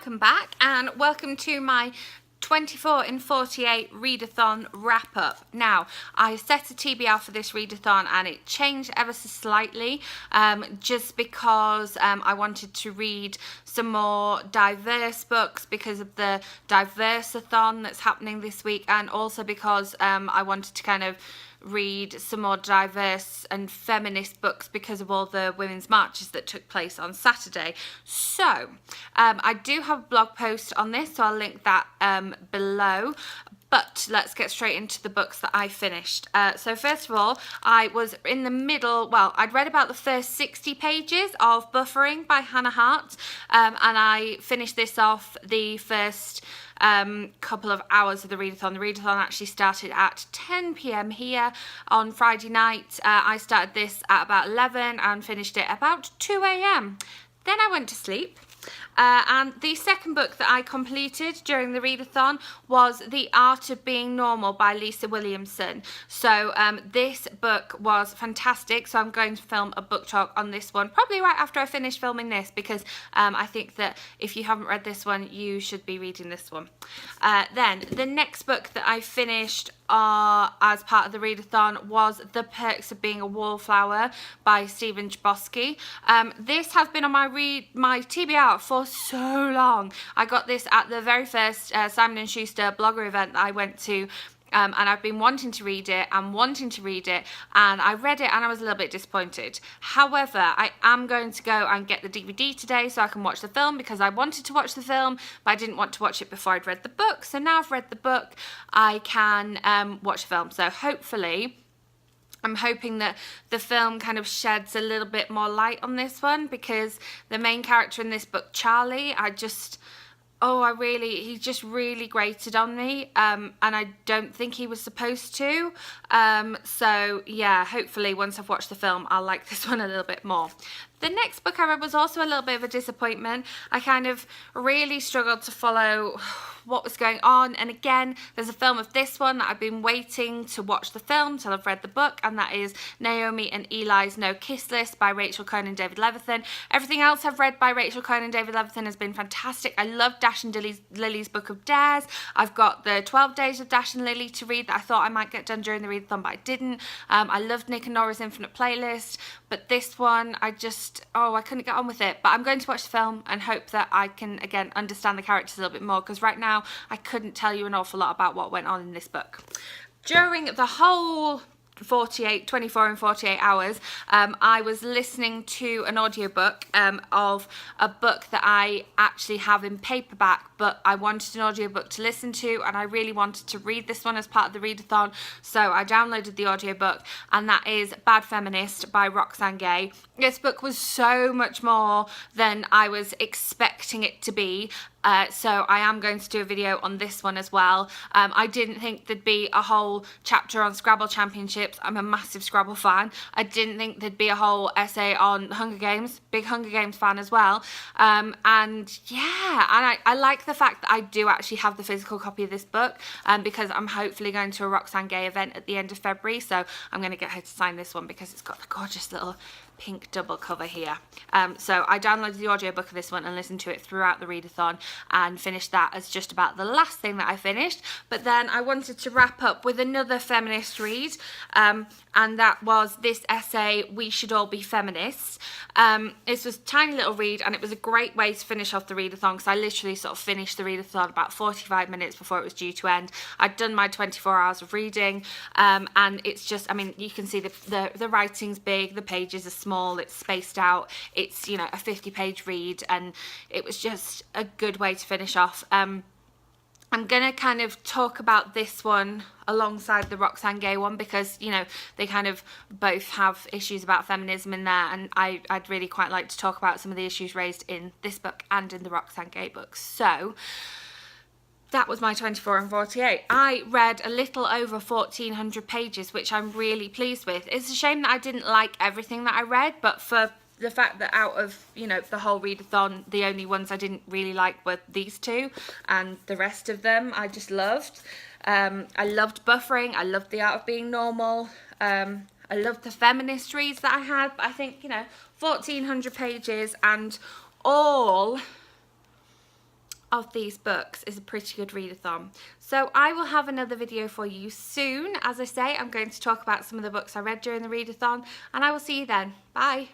welcome back and welcome to my 24 in 48 Readathon Wrap Up. Now, I set a TBR for this readathon and it changed ever so slightly just because I wanted to read some more diverse books because of the Diversathon that's happening this week, and also because I wanted to kind of read some more diverse and feminist books because of all the women's marches that took place on Saturday. So I do have a blog post on this, so I'll link that below. But let's get straight into the books that I finished. So first of all, I was in the middle, well, I'd read about the first 60 pages of Buffering by Hannah Hart, and I finished this off the first couple of hours of the readathon. The readathon actually started at 10 p.m. here on Friday night. I started this at about 11 and finished it about 2 a.m. Then I went to sleep. And the second book that I completed during the readathon was The Art of Being Normal by Lisa Williamson. So this book was fantastic, so I'm going to film a book talk on this one probably right after I finish filming this, because I think that if you haven't read this one, you should be reading this one. Then the next book that I finished as part of the readathon was The Perks of Being a Wallflower by Stephen Chbosky. This has been on my TBR for so long. I got this at the very first Simon & Schuster blogger event that I went to, and I've been wanting to read it and I read it and I was a little bit disappointed. However, I am going to go and get the DVD today so I can watch the film, because I wanted to watch the film but I didn't want to watch it before I'd read the book. So now I've read the book, I can watch the film. So hopefully, I'm hoping that the film kind of sheds a little bit more light on this one, because the main character in this book, Charlie, he just really grated on me, and I don't think he was supposed to. So yeah, hopefully once I've watched the film, I'll like this one a little bit more. The next book I read was also a little bit of a disappointment. I kind of really struggled to follow what was going on, and again, there's a film of this one that I've been waiting to watch the film till I've read the book, and that is Naomi and Eli's No Kiss List by Rachel Cohn and David Levithan. Everything else I've read by Rachel Cohn and David Levithan has been fantastic. I love Dash and Lily's Book of Dares. I've got the 12 Days of Dash and Lily to read that I thought I might get done during the readathon, but I didn't. I loved Nick and Nora's Infinite Playlist, but this one, I couldn't get on with it. But I'm going to watch the film and hope that I can, again, understand the characters a little bit more, because right now I couldn't tell you an awful lot about what went on in this book. During the whole 24 and 48 hours, I was listening to an audiobook of a book that I actually have in paperback, but I wanted an audiobook to listen to, and I really wanted to read this one as part of the readathon, so I downloaded the audiobook, and that is Bad Feminist by Roxane Gay. This book was so much more than I was expecting it to be. So I am going to do a video on this one as well. I didn't think there'd be a whole chapter on Scrabble Championships. I'm a massive Scrabble fan. I didn't think there'd be a whole essay on Hunger Games. Big Hunger Games fan as well. And I like the fact that I do actually have the physical copy of this book, because I'm hopefully going to a Roxane Gay event at the end of February. So I'm going to get her to sign this one because it's got the gorgeous little pink double cover here. So I downloaded the audiobook of this one and listened to it throughout the readathon and finished that as just about the last thing that I finished. But then I wanted to wrap up with another feminist read, and that was this essay, We Should All Be Feminists. This was a tiny little read, and it was a great way to finish off the readathon, because I literally sort of finished the readathon about 45 minutes before it was due to end. I'd done my 24 hours of reading, and it's just, I mean, you can see the writing's big, the pages are small, it's spaced out, it's, you know, a 50-page read, and it was just a good way to finish off. I'm gonna kind of talk about this one alongside the Roxane Gay one, because, you know, they kind of both have issues about feminism in there, and I'd really quite like to talk about some of the issues raised in this book and in the Roxane Gay book. So that was my 24 and 48. I read a little over 1,400 pages, which I'm really pleased with. It's a shame that I didn't like everything that I read, but for the fact that out of, you know, the whole readathon, the only ones I didn't really like were these two, and the rest of them I just loved. I loved Buffering, I loved The Art of Being Normal, I loved the feminist reads that I had, but I think, you know, 1,400 pages and all of these books is a pretty good readathon. So I will have another video for you soon. As I say, I'm going to talk about some of the books I read during the readathon, and I will see you then. Bye.